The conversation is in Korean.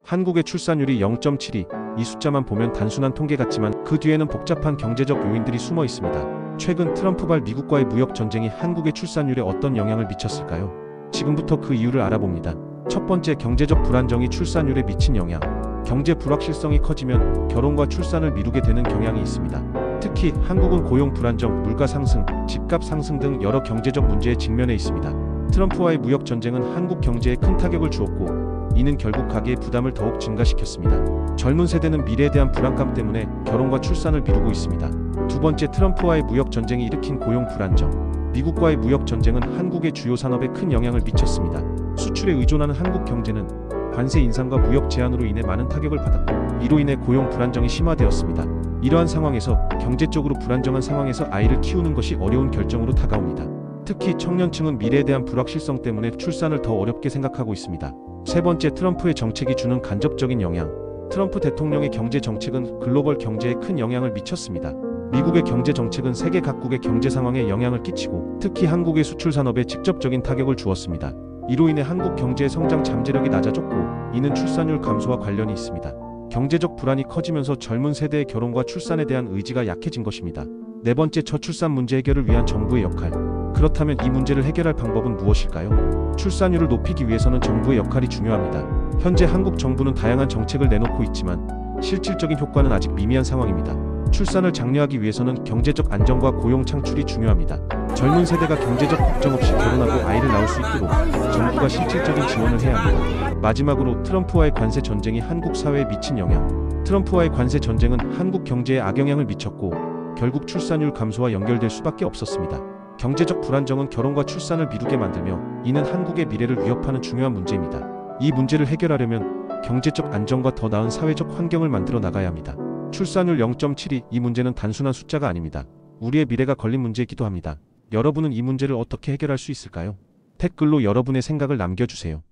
한국의 출산율이 0.72, 이 숫자만 보면 단순한 통계 같지만 그 뒤에는 복잡한 경제적 요인들이 숨어 있습니다. 최근 트럼프발 미국과의 무역 전쟁이 한국의 출산율에 어떤 영향을 미쳤을까요? 지금부터 그 이유를 알아봅니다. 첫 번째, 경제적 불안정이 출산율에 미친 영향. 경제 불확실성이 커지면 결혼과 출산을 미루게 되는 경향이 있습니다. 특히 한국은 고용 불안정, 물가 상승, 집값 상승 등 여러 경제적 문제에 직면해 있습니다. 트럼프와의 무역 전쟁은 한국 경제에 큰 타격을 주었고 이는 결국 가계의 부담을 더욱 증가시켰습니다. 젊은 세대는 미래에 대한 불안감 때문에 결혼과 출산을 미루고 있습니다. 두 번째, 트럼프와의 무역 전쟁이 일으킨 고용 불안정. 미국과의 무역 전쟁은 한국의 주요 산업에 큰 영향을 미쳤습니다. 수출에 의존하는 한국 경제는 관세 인상과 무역 제한으로 인해 많은 타격을 받았고 이로 인해 고용 불안정이 심화되었습니다. 이러한 상황에서 경제적으로 불안정한 상황에서 아이를 키우는 것이 어려운 결정으로 다가옵니다. 특히 청년층은 미래에 대한 불확실성 때문에 출산을 더 어렵게 생각하고 있습니다. 세 번째, 트럼프의 정책이 주는 간접적인 영향. 트럼프 대통령의 경제 정책은 글로벌 경제에 큰 영향을 미쳤습니다. 미국의 경제 정책은 세계 각국의 경제 상황에 영향을 끼치고 특히 한국의 수출 산업에 직접적인 타격을 주었습니다. 이로 인해 한국 경제의 성장 잠재력이 낮아졌고 이는 출산율 감소와 관련이 있습니다. 경제적 불안이 커지면서 젊은 세대의 결혼과 출산에 대한 의지가 약해진 것입니다. 네 번째, 저출산 문제 해결을 위한 정부의 역할. 그렇다면 이 문제를 해결할 방법은 무엇일까요? 출산율을 높이기 위해서는 정부의 역할이 중요합니다. 현재 한국 정부는 다양한 정책을 내놓고 있지만 실질적인 효과는 아직 미미한 상황입니다. 출산을 장려하기 위해서는 경제적 안정과 고용 창출이 중요합니다. 젊은 세대가 경제적 걱정 없이 결혼하고 아이를 낳을 수 있도록 정부가 실질적인 지원을 해야 합니다. 마지막으로, 트럼프와의 관세 전쟁이 한국 사회에 미친 영향. 트럼프와의 관세 전쟁은 한국 경제에 악영향을 미쳤고 결국 출산율 감소와 연결될 수밖에 없었습니다. 경제적 불안정은 결혼과 출산을 미루게 만들며 이는 한국의 미래를 위협하는 중요한 문제입니다. 이 문제를 해결하려면 경제적 안정과 더 나은 사회적 환경을 만들어 나가야 합니다. 출산율 0.72, 이 문제는 단순한 숫자가 아닙니다. 우리의 미래가 걸린 문제이기도 합니다. 여러분은 이 문제를 어떻게 해결할 수 있을까요? 댓글로 여러분의 생각을 남겨주세요.